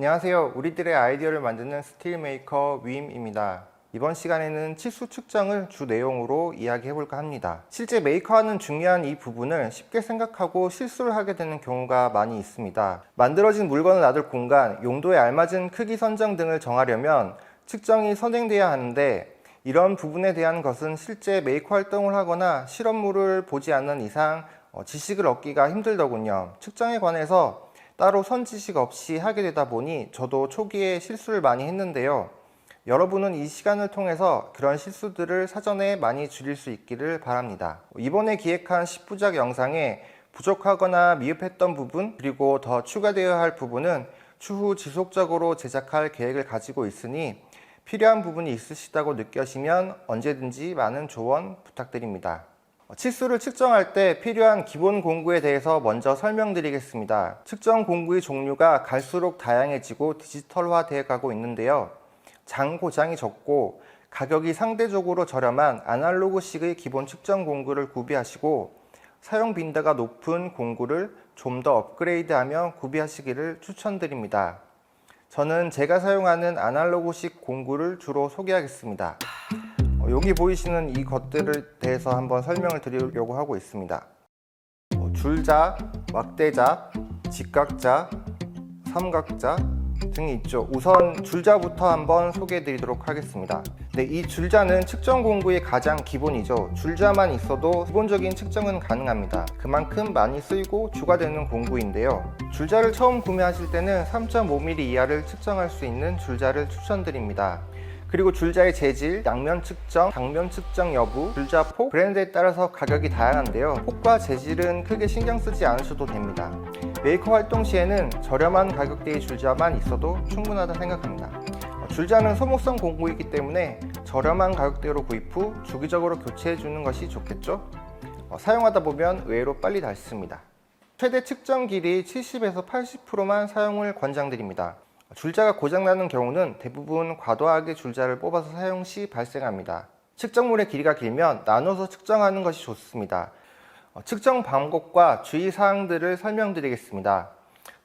안녕하세요. 우리들의 아이디어를 만드는 스틸메이커 위임입니다. 이번 시간에는 치수 측정을 주 내용으로 이야기해볼까 합니다. 실제 메이커하는 중요한 이 부분을 쉽게 생각하고 실수를 하게 되는 경우가 많이 있습니다. 만들어진 물건을 놔둘 공간, 용도에 알맞은 크기 선정 등을 정하려면 측정이 선행돼야 하는데 이런 부분에 대한 것은 실제 메이커 활동을 하거나 실험물을 보지 않는 이상 지식을 얻기가 힘들더군요. 측정에 관해서 따로 선지식 없이 하게 되다 보니 저도 초기에 실수를 많이 했는데요. 여러분은 이 시간을 통해서 그런 실수들을 사전에 많이 줄일 수 있기를 바랍니다. 이번에 기획한 10부작 영상에 부족하거나 미흡했던 부분, 그리고 더 추가되어야 할 부분은 추후 지속적으로 제작할 계획을 가지고 있으니 필요한 부분이 있으시다고 느껴지면 언제든지 많은 조언 부탁드립니다. 치수를 측정할 때 필요한 기본 공구에 대해서 먼저 설명드리겠습니다. 측정 공구의 종류가 갈수록 다양해지고 디지털화 되어 가고 있는데요. 장고장이 적고 가격이 상대적으로 저렴한 아날로그식의 기본 측정 공구를 구비하시고 사용 빈도가 높은 공구를 좀 더 업그레이드하며 구비하시기를 추천드립니다. 저는 제가 사용하는 아날로그식 공구를 주로 소개하겠습니다. 여기 보이시는 이 것들에 대해서 한번 설명을 드리려고 하고 있습니다. 줄자, 막대자, 직각자, 삼각자 등이 있죠. 우선 줄자부터 한번 소개해 드리도록 하겠습니다. 네, 이 줄자는 측정 공구의 가장 기본이죠. 줄자만 있어도 기본적인 측정은 가능합니다. 그만큼 많이 쓰이고 주가 되는 공구인데요. 줄자를 처음 구매하실 때는 3.5mm 이하를 측정할 수 있는 줄자를 추천드립니다. 그리고 줄자의 재질, 양면 측정, 당면 측정 여부, 줄자 폭, 브랜드에 따라서 가격이 다양한데요. 폭과 재질은 크게 신경 쓰지 않으셔도 됩니다. 메이커 활동 시에는 저렴한 가격대의 줄자만 있어도 충분하다 생각합니다. 줄자는 소모성 공구이기 때문에 저렴한 가격대로 구입 후 주기적으로 교체해 주는 것이 좋겠죠? 사용하다 보면 의외로 빨리 닳습니다. 최대 측정 길이 70에서 80%만 사용을 권장드립니다. 줄자가 고장나는 경우는 대부분 과도하게 줄자를 뽑아서 사용 시 발생합니다. 측정물의 길이가 길면 나눠서 측정하는 것이 좋습니다. 측정 방법과 주의사항들을 설명드리겠습니다.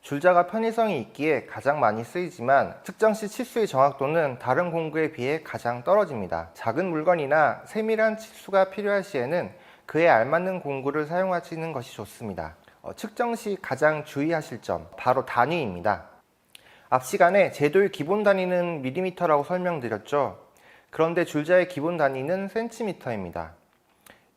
줄자가 편의성이 있기에 가장 많이 쓰이지만 측정 시 치수의 정확도는 다른 공구에 비해 가장 떨어집니다. 작은 물건이나 세밀한 치수가 필요할 시에는 그에 알맞는 공구를 사용하시는 것이 좋습니다. 측정 시 가장 주의하실 점, 바로 단위입니다. 앞 시간에 제도의 기본 단위는 밀리미터라고 설명드렸죠. 그런데 줄자의 기본 단위는 센티미터입니다.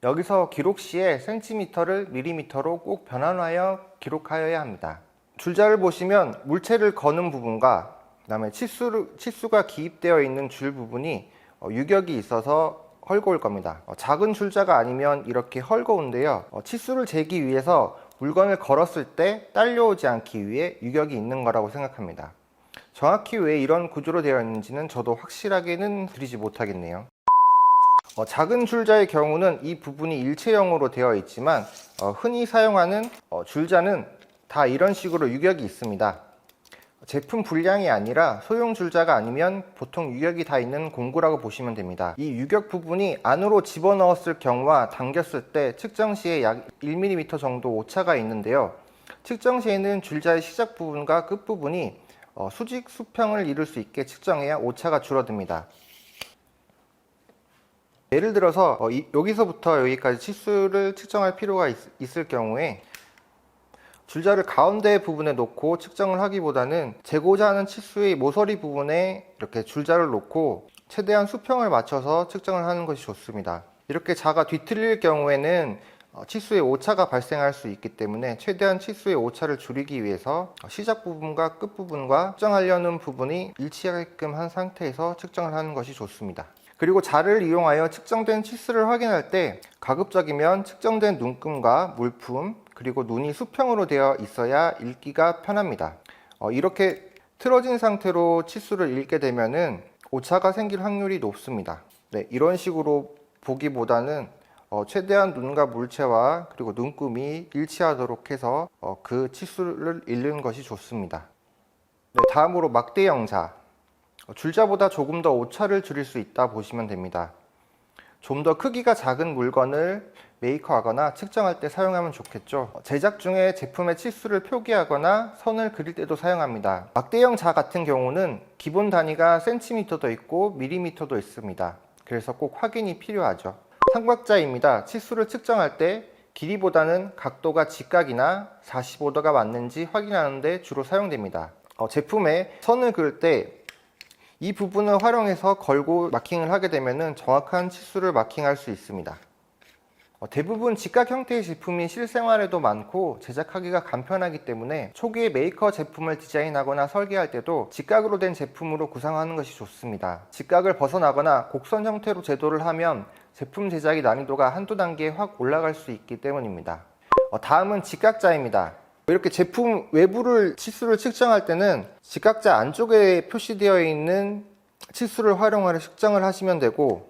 여기서 기록 시에 센티미터를 밀리미터로 꼭 변환하여 기록하여야 합니다. 줄자를 보시면 물체를 거는 부분과 그다음에 치수가 기입되어 있는 줄 부분이 유격이 있어서 헐거울 겁니다. 작은 줄자가 아니면 이렇게 헐거운데요. 치수를 재기 위해서 물건을 걸었을 때 딸려오지 않기 위해 유격이 있는 거라고 생각합니다. 정확히 왜 이런 구조로 되어 있는지는 저도 확실하게는 드리지 못하겠네요. 작은 줄자의 경우는 이 부분이 일체형으로 되어 있지만 흔히 사용하는 줄자는 다 이런 식으로 유격이 있습니다. 제품 불량이 아니라 소형 줄자가 아니면 보통 유격이 다 있는 공구라고 보시면 됩니다. 이 유격 부분이 안으로 집어넣었을 경우와 당겼을 때 측정 시에 약 1mm 정도 오차가 있는데요. 측정 시에는 줄자의 시작 부분과 끝 부분이 수직 수평을 이룰 수 있게 측정해야 오차가 줄어듭니다. 예를 들어서 여기서부터 여기까지 치수를 측정할 필요가 있을 경우에 줄자를 가운데 부분에 놓고 측정을 하기보다는 재고자 하는 치수의 모서리 부분에 이렇게 줄자를 놓고 최대한 수평을 맞춰서 측정을 하는 것이 좋습니다. 이렇게 자가 뒤틀릴 경우에는 치수의 오차가 발생할 수 있기 때문에 최대한 치수의 오차를 줄이기 위해서 시작 부분과 끝 부분과 측정하려는 부분이 일치하게끔 한 상태에서 측정을 하는 것이 좋습니다. 그리고 자를 이용하여 측정된 치수를 확인할 때 가급적이면 측정된 눈금과 물품 그리고 눈이 수평으로 되어 있어야 읽기가 편합니다. 이렇게 틀어진 상태로 치수를 읽게 되면은 오차가 생길 확률이 높습니다. 네, 이런 식으로 보기보다는 최대한 눈과 물체와 그리고 눈금이 일치하도록 해서 그 치수를 읽는 것이 좋습니다. 네, 다음으로 막대형자. 줄자보다 조금 더 오차를 줄일 수 있다 보시면 됩니다. 좀 더 크기가 작은 물건을 메이커하거나 측정할 때 사용하면 좋겠죠. 제작 중에 제품의 치수를 표기하거나 선을 그릴 때도 사용합니다. 막대형 자 같은 경우는 기본 단위가 센티미터도 있고 밀리미터도 있습니다. 그래서 꼭 확인이 필요하죠. 삼각자입니다. 치수를 측정할 때 길이보다는 각도가 직각이나 45도가 맞는지 확인하는 데 주로 사용됩니다. 제품에 선을 그을 때 이 부분을 활용해서 걸고 마킹을 하게 되면 정확한 치수를 마킹할 수 있습니다. 대부분 직각 형태의 제품이 실생활에도 많고 제작하기가 간편하기 때문에 초기에 메이커 제품을 디자인하거나 설계할 때도 직각으로 된 제품으로 구상하는 것이 좋습니다. 직각을 벗어나거나 곡선 형태로 제도를 하면 제품 제작의 난이도가 한두 단계 확 올라갈 수 있기 때문입니다. 다음은 직각자입니다. 이렇게 제품 외부를 치수를 측정할 때는 직각자 안쪽에 표시되어 있는 치수를 활용하여 측정을 하시면 되고,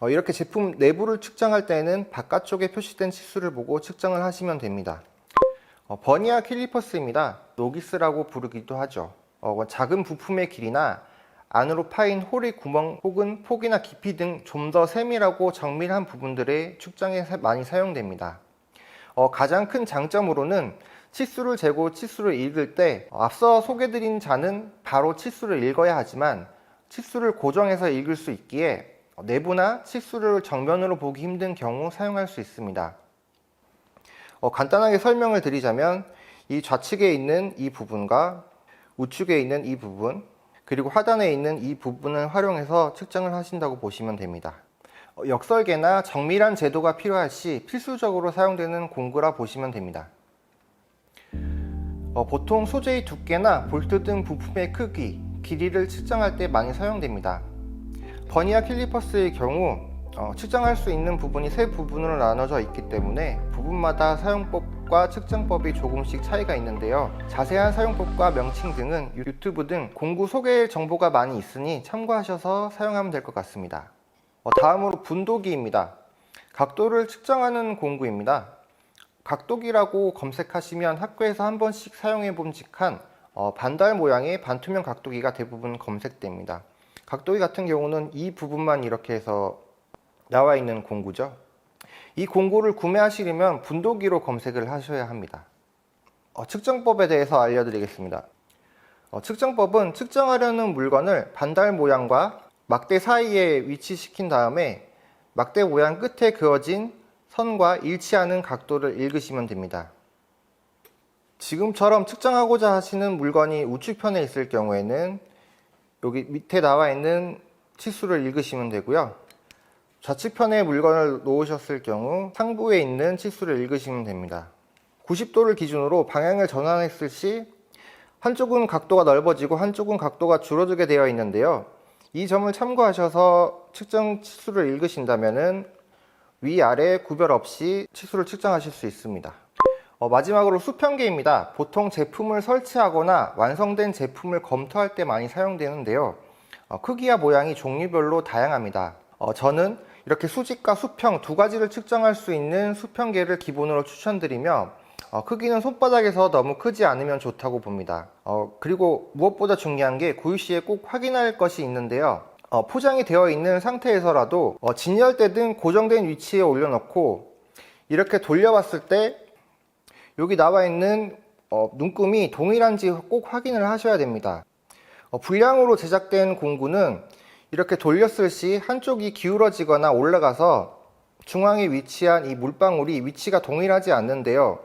이렇게 제품 내부를 측정할 때는 바깥쪽에 표시된 치수를 보고 측정을 하시면 됩니다. 버니아 캘리퍼스입니다. 노기스라고 부르기도 하죠. 작은 부품의 길이나 안으로 파인 홀의 구멍 혹은 폭이나 깊이 등 좀 더 세밀하고 정밀한 부분들의 측정에 많이 사용됩니다. 가장 큰 장점으로는 치수를 재고 치수를 읽을 때 앞서 소개드린 자는 바로 치수를 읽어야 하지만 치수를 고정해서 읽을 수 있기에 내부나 치수를 정면으로 보기 힘든 경우 사용할 수 있습니다. 간단하게 설명을 드리자면 이 좌측에 있는 이 부분과 우측에 있는 이 부분 그리고 하단에 있는 이 부분을 활용해서 측정을 하신다고 보시면 됩니다. 역설계나 정밀한 제도가 필요할 시 필수적으로 사용되는 공구라 보시면 됩니다. 보통 소재의 두께나 볼트 등 부품의 크기, 길이를 측정할 때 많이 사용됩니다. 버니아 캘리퍼스의 경우 측정할 수 있는 부분이 세 부분으로 나눠져 있기 때문에 부분마다 사용법과 측정법이 조금씩 차이가 있는데요. 자세한 사용법과 명칭 등은 유튜브 등 공구 소개 정보가 많이 있으니 참고하셔서 사용하면 될 것 같습니다. 다음으로 분도기입니다. 각도를 측정하는 공구입니다. 각도기라고 검색하시면 학교에서 한 번씩 사용해 봄직한 반달 모양의 반투명 각도기가 대부분 검색됩니다. 각도기 같은 경우는 이 부분만 이렇게 해서 나와 있는 공구죠. 이 공구를 구매하시려면 분도기로 검색을 하셔야 합니다. 측정법에 대해서 알려드리겠습니다. 측정법은 측정하려는 물건을 반달 모양과 막대 사이에 위치시킨 다음에 막대 모양 끝에 그어진 선과 일치하는 각도를 읽으시면 됩니다. 지금처럼 측정하고자 하시는 물건이 우측편에 있을 경우에는 여기 밑에 나와 있는 치수를 읽으시면 되고요. 좌측편에 물건을 놓으셨을 경우 상부에 있는 치수를 읽으시면 됩니다. 90도를 기준으로 방향을 전환했을 시 한쪽은 각도가 넓어지고 한쪽은 각도가 줄어들게 되어 있는데요. 이 점을 참고하셔서 측정 치수를 읽으신다면 위아래 구별 없이 치수를 측정하실 수 있습니다. 마지막으로 수평계입니다. 보통 제품을 설치하거나 완성된 제품을 검토할 때 많이 사용되는데요. 크기와 모양이 종류별로 다양합니다. 저는 이렇게 수직과 수평 두 가지를 측정할 수 있는 수평계를 기본으로 추천드리며 크기는 손바닥에서 너무 크지 않으면 좋다고 봅니다. 그리고 무엇보다 중요한 게 구입 시에 꼭 확인할 것이 있는데요. 포장이 되어 있는 상태에서라도 진열대 등 고정된 위치에 올려놓고 이렇게 돌려봤을 때 여기 나와 있는 눈금이 동일한지 꼭 확인을 하셔야 됩니다. 불량으로 제작된 공구는 이렇게 돌렸을 시 한쪽이 기울어지거나 올라가서 중앙에 위치한 이 물방울이 위치가 동일하지 않는데요.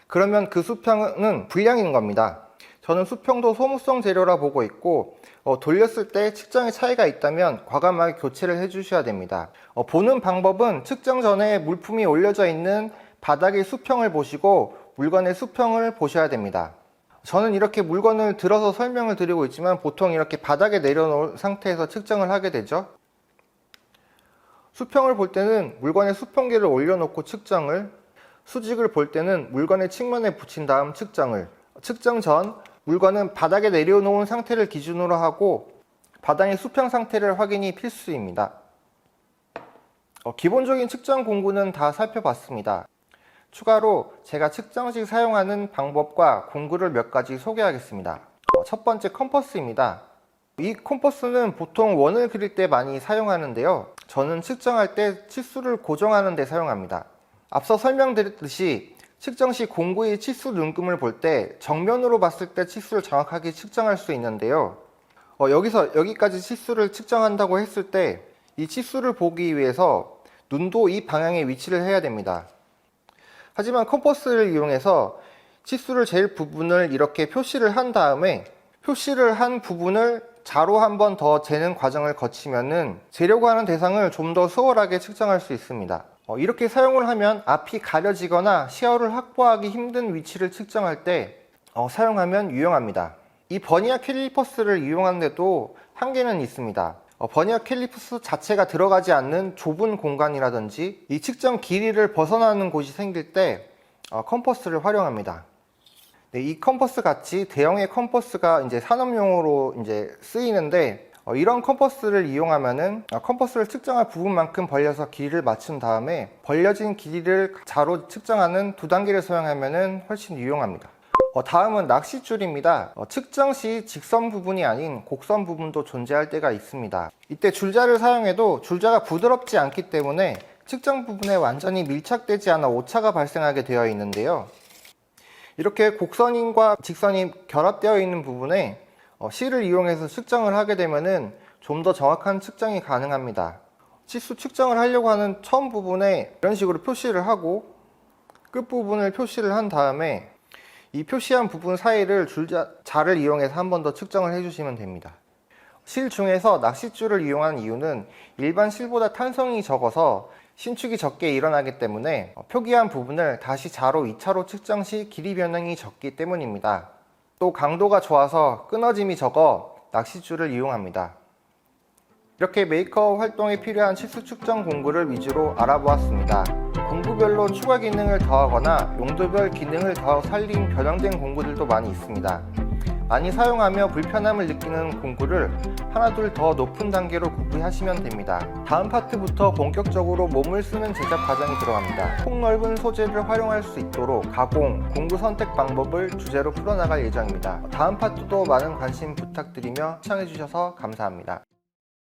그러면 그 수평은 불량인 겁니다. 저는 수평도 소모성 재료라 보고 있고 돌렸을 때 측정의 차이가 있다면 과감하게 교체를 해 주셔야 됩니다. 보는 방법은 측정 전에 물품이 올려져 있는 바닥의 수평을 보시고 물건의 수평을 보셔야 됩니다. 저는 이렇게 물건을 들어서 설명을 드리고 있지만 보통 이렇게 바닥에 내려놓은 상태에서 측정을 하게 되죠. 수평을 볼 때는 물건의 수평계를 올려놓고 측정을, 수직을 볼 때는 물건의 측면에 붙인 다음 측정을, 측정 전 물건은 바닥에 내려놓은 상태를 기준으로 하고 바닥의 수평 상태를 확인이 필수입니다. 기본적인 측정 공구는 다 살펴봤습니다. 추가로 제가 측정 시 사용하는 방법과 공구를 몇 가지 소개하겠습니다. 첫 번째 컴퍼스입니다. 이 컴퍼스는 보통 원을 그릴 때 많이 사용하는데요. 저는 측정할 때 치수를 고정하는 데 사용합니다. 앞서 설명드렸듯이 측정 시 공구의 치수 눈금을 볼 때 정면으로 봤을 때 치수를 정확하게 측정할 수 있는데요. 여기서 여기까지 치수를 측정한다고 했을 때 이 치수를 보기 위해서 눈도 이 방향에 위치를 해야 됩니다. 하지만 컴퍼스를 이용해서 치수를 잴 부분을 이렇게 표시를 한 다음에 표시를 한 부분을 자로 한 번 더 재는 과정을 거치면은 재려고 하는 대상을 좀 더 수월하게 측정할 수 있습니다. 이렇게 사용을 하면 앞이 가려지거나 시야를 확보하기 힘든 위치를 측정할 때 사용하면 유용합니다. 이 버니어 캘리퍼스를 이용하는데도 한계는 있습니다. 버니어 캘리퍼스 자체가 들어가지 않는 좁은 공간이라든지 이 측정 길이를 벗어나는 곳이 생길 때 컴퍼스를 활용합니다. 네, 이 컴퍼스 같이 대형의 컴퍼스가 이제 산업용으로 이제 쓰이는데 이런 컴퍼스를 이용하면은 컴퍼스를 측정할 부분만큼 벌려서 길이를 맞춘 다음에 벌려진 길이를 자로 측정하는 두 단계를 사용하면은 훨씬 유용합니다. 다음은 낚싯줄입니다. 측정 시 직선 부분이 아닌 곡선 부분도 존재할 때가 있습니다. 이때 줄자를 사용해도 줄자가 부드럽지 않기 때문에 측정 부분에 완전히 밀착되지 않아 오차가 발생하게 되어 있는데요. 이렇게 곡선과 직선이 결합되어 있는 부분에 실을 이용해서 측정을 하게 되면은 좀 더 정확한 측정이 가능합니다. 치수 측정을 하려고 하는 처음 부분에 이런 식으로 표시를 하고 끝부분을 표시를 한 다음에 이 표시한 부분 사이를 자를 이용해서 한 번 더 측정을 해주시면 됩니다. 실 중에서 낚싯줄을 이용하는 이유는 일반 실보다 탄성이 적어서 신축이 적게 일어나기 때문에 표기한 부분을 다시 자로 2차로 측정 시 길이 변형이 적기 때문입니다. 또 강도가 좋아서 끊어짐이 적어 낚싯줄을 이용합니다. 이렇게 메이커 활동에 필요한 치수 측정 공구를 위주로 알아보았습니다. 공구별로 추가 기능을 더하거나 용도별 기능을 더 살린 변형된 공구들도 많이 있습니다. 많이 사용하며 불편함을 느끼는 공구를 하나둘 더 높은 단계로 구비하시면 됩니다. 다음 파트부터 본격적으로 몸을 쓰는 제작 과정이 들어갑니다. 폭넓은 소재를 활용할 수 있도록 가공, 공구 선택 방법을 주제로 풀어나갈 예정입니다. 다음 파트도 많은 관심 부탁드리며 시청해주셔서 감사합니다.